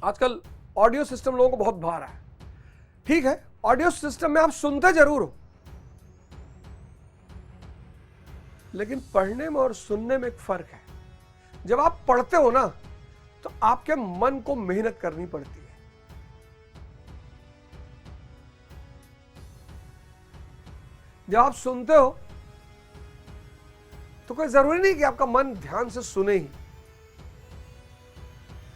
आजकल audio system लोगों को बहुत भार रहा है। ठीक है, ऑडियो सिस्टम में आप सुनते जरूर हो, लेकिन पढ़ने में और सुनने में एक फर्क है। जब आप पढ़ते हो ना, तो आपके मन को मेहनत करनी पड़ती है। जब आप सुनते हो तो कोई जरूरी नहीं कि आपका मन ध्यान से सुने ही।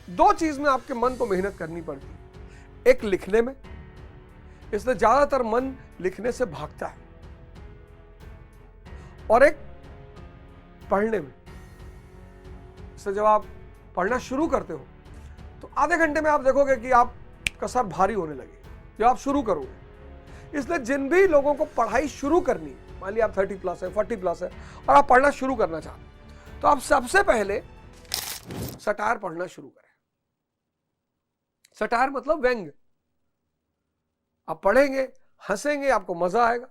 दो चीज में आपके मन को मेहनत करनी पड़ती है। एक लिखने में, इसलिए ज्यादातर मन लिखने से भागता है, और एक पढ़ने में। इसलिए जब आप पढ़ना शुरू करते हो तो आधे घंटे में आप देखोगे कि आपका सर भारी होने लगे जब आप शुरू करोगे। इसलिए जिन भी लोगों को पढ़ाई शुरू करनी है, मान लिया आप 30 प्लस है, 40 प्लस है और आप पढ़ना शुरू करना चाहते हैं, तो आप सबसे पहले सटायर पढ़ना शुरू करें। सटायर मतलब व्यंग। आप पढ़ेंगे, हंसेंगे, आपको मजा आएगा।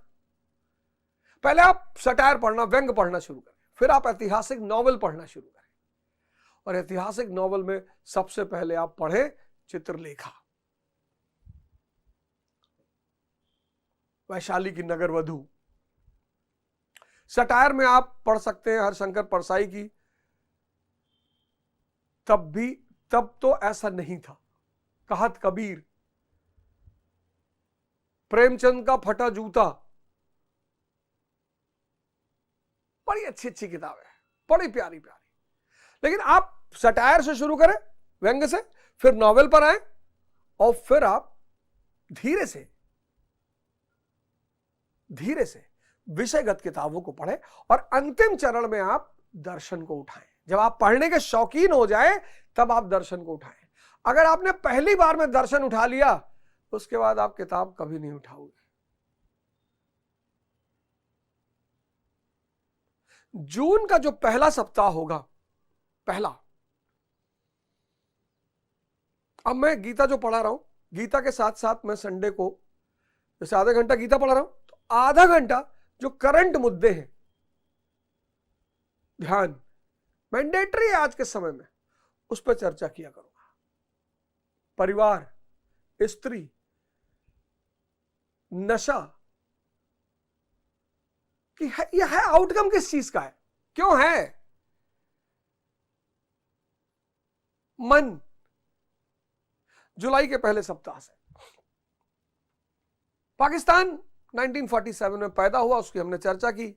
पहले आप सटायर पढ़ना, व्यंग पढ़ना शुरू करें, फिर आप ऐतिहासिक नॉवल पढ़ना शुरू करें। और ऐतिहासिक नॉवल में सबसे पहले आप पढ़ें चित्रलेखा, वैशाली की नगरवधु। सटायर में आप पढ़ सकते हैं हरिशंकर परसाई की तब तो ऐसा नहीं था, कहत कबीर, प्रेमचंद का फटा जूता। बड़ी अच्छी अच्छी किताब है, बड़ी प्यारी प्यारी। लेकिन आप सटायर से शुरू करें, व्यंग से, फिर नॉवेल पर आए, और फिर आप धीरे से विषयगत किताबों को पढ़ें, और अंतिम चरण में आप दर्शन को उठाएं। जब आप पढ़ने के शौकीन हो जाए तब आप दर्शन को उठाएं। अगर आपने पहली बार में दर्शन उठा लिया तो उसके बाद आप किताब कभी नहीं उठाओगे। जून का जो पहला सप्ताह होगा, पहला, अब मैं गीता जो पढ़ा रहा हूं, गीता के साथ साथ मैं संडे को जैसे आधा घंटा गीता पढ़ा रहा हूं, तो आधा घंटा जो करंट मुद्दे हैं, ध्यान मैंडेटरी है आज के समय में, उस पर चर्चा किया करूंगा। परिवार, स्त्री, नशा कि यह है आउटकम किस चीज का है, क्यों है, मन। जुलाई के पहले सप्ताह से पाकिस्तान 1947 में पैदा हुआ, उसकी हमने चर्चा की,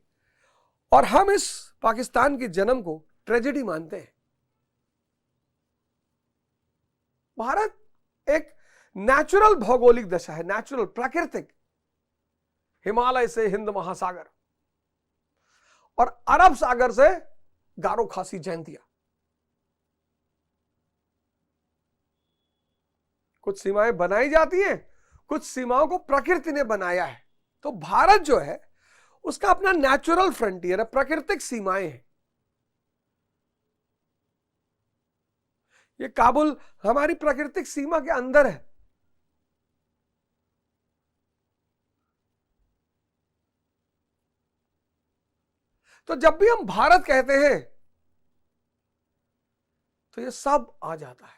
और हम इस पाकिस्तान के जन्म को ट्रेजेडी मानते हैं। भारत एक नेचुरल भौगोलिक दशा है, नेचुरल प्राकृतिक, हिमालय से हिंद महासागर और अरब सागर से गारो खासी जयंतिया। कुछ सीमाएं बनाई जाती हैं, कुछ सीमाओं को प्रकृति ने बनाया है। तो भारत जो है उसका अपना नेचुरल फ्रंटियर है, प्राकृतिक सीमाएं हैं। ये काबुल हमारी प्राकृतिक सीमा के अंदर है। तो जब भी हम भारत कहते हैं तो ये सब आ जाता है।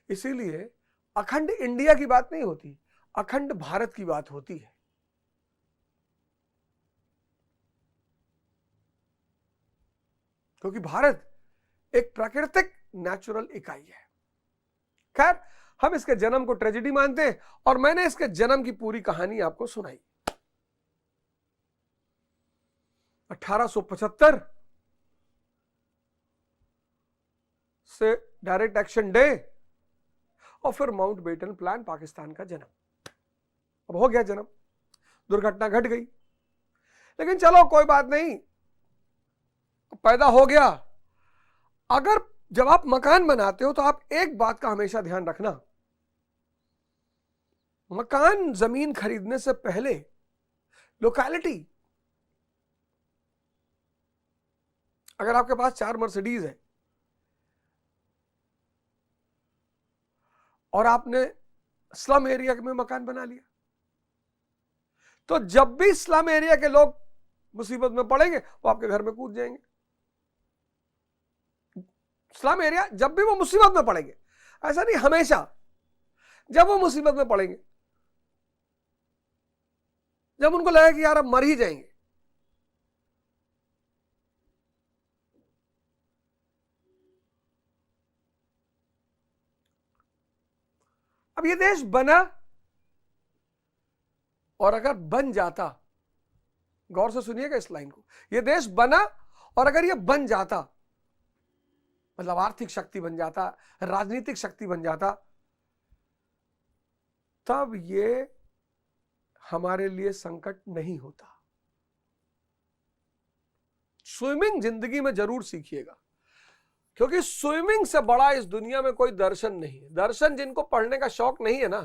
इसीलिए अखंड इंडिया की बात नहीं होती, अखंड भारत की बात होती है। क्योंकि भारत एक प्राकृतिक नेचुरल इकाई है। खैर, हम इसके जन्म को ट्रेजेडी मानते हैं, और मैंने इसके जन्म की पूरी कहानी आपको सुनाई। 1875 से डायरेक्ट एक्शन डे, और फिर माउंट बेटन प्लान, पाकिस्तान का जन्म। अब हो गया जन्म, दुर्घटना घट गई, लेकिन चलो कोई बात नहीं, पैदा हो गया। अगर जब आप मकान बनाते हो तो आप एक बात का हमेशा ध्यान रखना, मकान जमीन खरीदने से पहले लोकेलिटी, अगर आपके पास 4 मर्सिडीज है और आपने स्लम एरिया में मकान बना लिया, तो जब भी स्लम एरिया के लोग मुसीबत में पड़ेंगे वो आपके घर में कूद जाएंगे। स्लम एरिया जब भी वो मुसीबत में पड़ेंगे, ऐसा नहीं, हमेशा जब वो मुसीबत में पड़ेंगे, जब उनको लगे कि यार अब मर ही जाएंगे, अब ये देश बना, और अगर बन जाता, गौर से सुनिएगा इस लाइन को, ये देश बना और अगर ये बन जाता, मतलब आर्थिक शक्ति बन जाता, राजनीतिक शक्ति बन जाता, तब ये हमारे लिए संकट नहीं होता। स्विमिंग जिंदगी में जरूर सीखिएगा, क्योंकि स्विमिंग से बड़ा इस दुनिया में कोई दर्शन नहीं है। दर्शन जिनको पढ़ने का शौक नहीं है ना,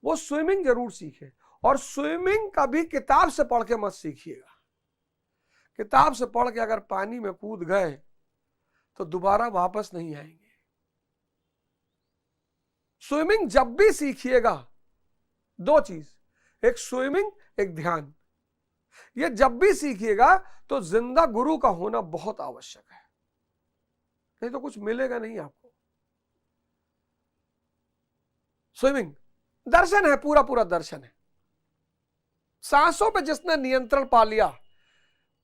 वो स्विमिंग जरूर सीखे। और स्विमिंग कभी किताब से पढ़ के मत सीखिएगा। किताब से पढ़ के अगर पानी में कूद गए तो दोबारा वापस नहीं आएंगे। स्विमिंग जब भी सीखिएगा, दो चीज, एक स्विमिंग, एक ध्यान, ये जब भी सीखिएगा तो जिंदा गुरु का होना बहुत आवश्यक है, नहीं तो कुछ मिलेगा नहीं आपको। स्विमिंग दर्शन है, पूरा पूरा दर्शन है। सांसों पे जिसने नियंत्रण पा लिया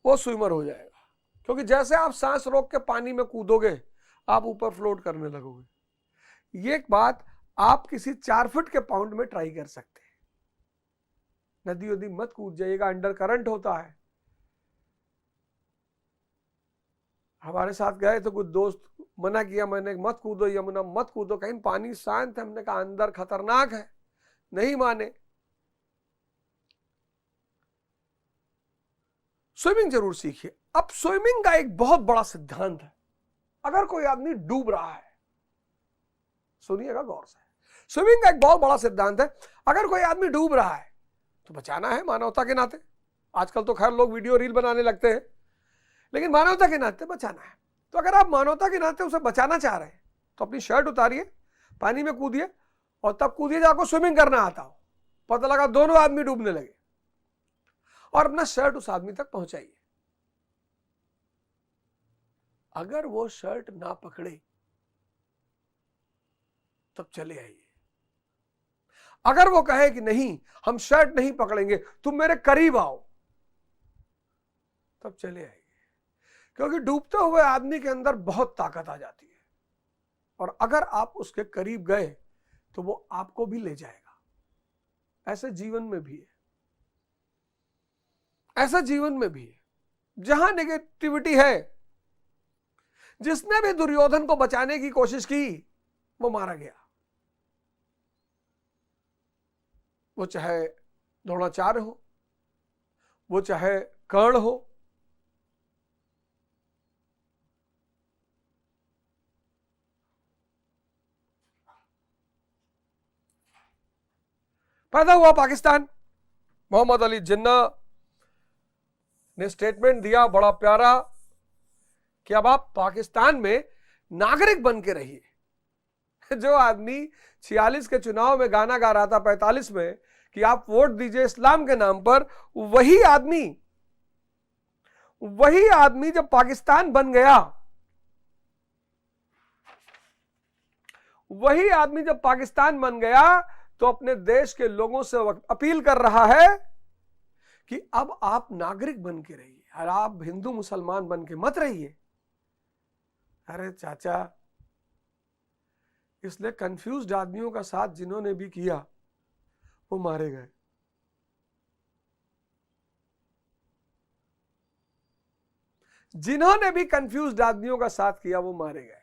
वो स्विमर हो जाएगा, क्योंकि जैसे आप सांस रोक के पानी में कूदोगे आप ऊपर फ्लोट करने लगोगे। ये एक बात आप किसी 4 फुट के पाउंड में ट्राई कर सकते हैं। नदी वदी मत कूद जाइएगा, अंडर करंट होता है। हमारे साथ गए तो कुछ दोस्त मना किया, मैंने मत कूदो यमुना, मत कूदो, कहीं पानी शांत है। हमने कहा अंदर खतरनाक है, नहीं माने। स्विमिंग जरूर सीखिए। अब स्विमिंग का एक बहुत बड़ा सिद्धांत है, अगर कोई आदमी डूब रहा है, सुनिएगा गौर से, स्विमिंग का एक बहुत बड़ा सिद्धांत है, अगर कोई आदमी डूब रहा है तो बचाना है मानवता के नाते। आजकल तो खैर लोग वीडियो रील बनाने लगते हैं, लेकिन मानवता के नाते बचाना है। तो अगर आप मानवता के नाते उसे बचाना चाह रहे हैं तो अपनी शर्ट उतारिए, पानी में कूदिए, और तब कूदिए जब आपको स्विमिंग करना आता हो। पता लगा दोनों आदमी डूबने लगे, और अपना शर्ट उस आदमी तक पहुंचाइए। अगर वो शर्ट ना पकड़े तब चले आइए। अगर वो कहे कि नहीं हम शर्ट नहीं पकड़ेंगे, तुम मेरे करीब आओ, तब चले आइए। क्योंकि डूबते हुए आदमी के अंदर बहुत ताकत आ जाती है, और अगर आप उसके करीब गए तो वो आपको भी ले जाएगा। ऐसे जीवन में भी है, ऐसा जीवन में भी है। जहां नेगेटिविटी है, जिसने भी दुर्योधन को बचाने की कोशिश की वो मारा गया। वो चाहे द्रोणाचार्य हो, वो चाहे कर्ण हो, पैदा हुआ पाकिस्तान। मोहम्मद अली जिन्ना ने स्टेटमेंट दिया बड़ा प्यारा कि अब आप पाकिस्तान में नागरिक बन के रहिए। जो आदमी 46 के चुनाव में गाना गा रहा था 45 में कि आप वोट दीजिए इस्लाम के नाम पर, वही आदमी जब पाकिस्तान बन गया, वही आदमी जब पाकिस्तान बन गया तो अपने देश के लोगों से अपील कर रहा है कि अब आप नागरिक बन के रहिए, और आप हिंदू मुसलमान बन के मत रहिए। अरे चाचा, इसलिए कंफ्यूज्ड आदमियों का साथ जिन्होंने भी किया वो मारे गए। जिन्होंने भी कंफ्यूज्ड आदमियों का साथ किया वो मारे गए।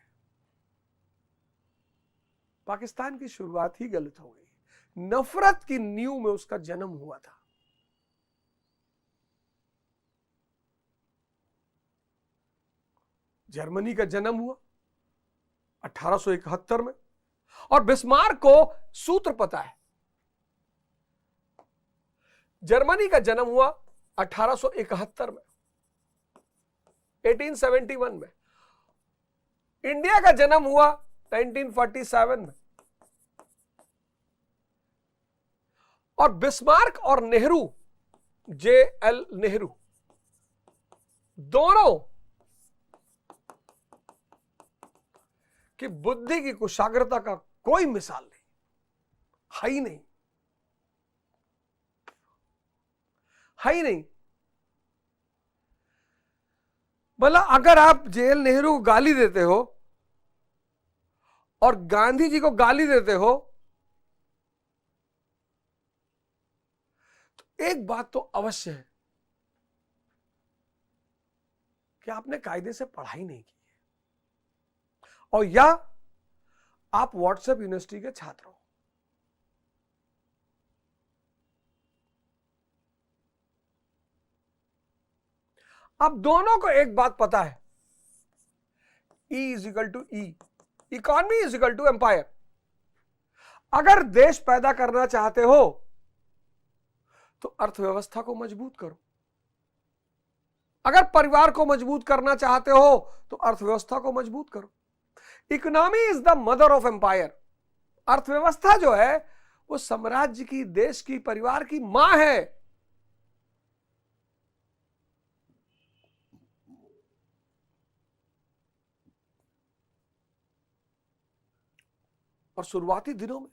पाकिस्तान की शुरुआत ही गलत हो गई। नफरत की नींव में उसका जन्म हुआ था। जर्मनी का जन्म हुआ 1871 में, और बिस्मार्क को सूत्र पता है। जर्मनी का जन्म हुआ 1871 में, 1871 में। इंडिया का जन्म हुआ 1947 में। और बिस्मार्क और नेहरू, JL नेहरू, दोनों कि बुद्धि की कुशाग्रता का कोई मिसाल नहीं, है ही नहीं, है ही नहीं। बोला अगर आप जेल नेहरू को गाली देते हो और गांधी जी को गाली देते हो तो एक बात तो अवश्य है कि आपने कायदे से पढ़ाई नहीं की है, और या आप व्हाट्सएप यूनिवर्सिटी के छात्र हो। अब दोनों को एक बात पता है, E is equal to E, economy is equal to empire. अगर देश पैदा करना चाहते हो तो अर्थव्यवस्था को मजबूत करो, अगर परिवार को मजबूत करना चाहते हो तो अर्थव्यवस्था को मजबूत करो। Economy is the mother of empire. अर्थव्यवस्था जो है वो साम्राज्य की, देश की, परिवार की मां है। और शुरुआती दिनों में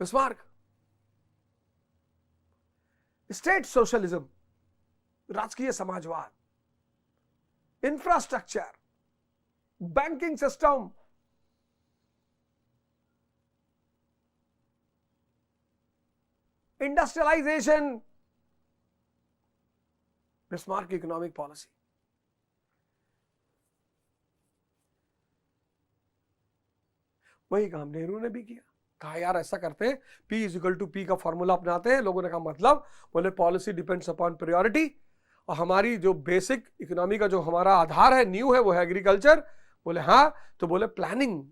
बिस्मार्क स्टेट सोशलिज्म, राजकीय समाजवाद, infrastructure, banking system, industrialisation, Bismarck की इकोनॉमिक पॉलिसी। वही काम नेहरू ने भी किया। कहा यार ऐसा करते हैं, P is equal to P का फॉर्मूला अपनाते हैं। लोगों ने कहा मतलब, बोले पॉलिसी डिपेंड्स अपॉन प्रायोरिटी, और हमारी जो बेसिक इकोनॉमी का जो हमारा आधार है, न्यू है, वो है एग्रीकल्चर। बोले हाँ, तो बोले प्लानिंग,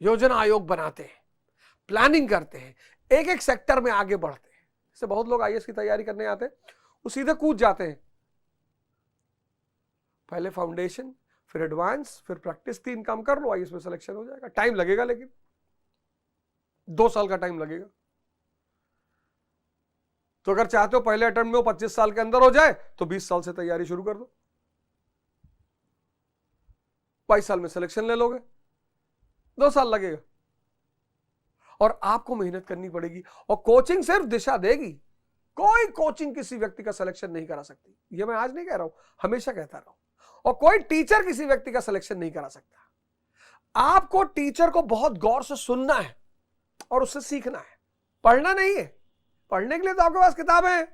योजना आयोग बनाते हैं, प्लानिंग करते हैं, एक एक सेक्टर में आगे बढ़ते हैं। जैसे बहुत लोग IAS की तैयारी करने आते हैं, वो सीधे कूद जाते हैं, पहले फाउंडेशन, फिर एडवांस, फिर प्रैक्टिस, 3 काम कर लो, IAS में सिलेक्शन हो जाएगा। टाइम लगेगा, लेकिन 2 साल का टाइम लगेगा। तो अगर चाहते हो पहले अटेम्प्ट में वो 25 साल के अंदर हो जाए तो 20 साल से तैयारी शुरू कर दो, 22 साल में सिलेक्शन ले लोगे, 2 साल लगेगा। और आपको मेहनत करनी पड़ेगी, और कोचिंग सिर्फ दिशा देगी। कोई कोचिंग किसी व्यक्ति का सिलेक्शन नहीं करा सकती, ये मैं आज नहीं कह रहा हूं, हमेशा कहता रहा हूं। और कोई टीचर किसी व्यक्ति का सिलेक्शन नहीं करा सकता। आपको टीचर को बहुत गौर से सुनना है और उससे सीखना है, पढ़ना नहीं है। पढ़ने के लिए तो आपके पास किताबें हैं,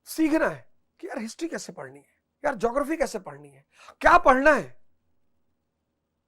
सीखना है कि यार हिस्ट्री कैसे पढ़नी है, यार ज्योग्राफी कैसे पढ़नी है, क्या पढ़ना है,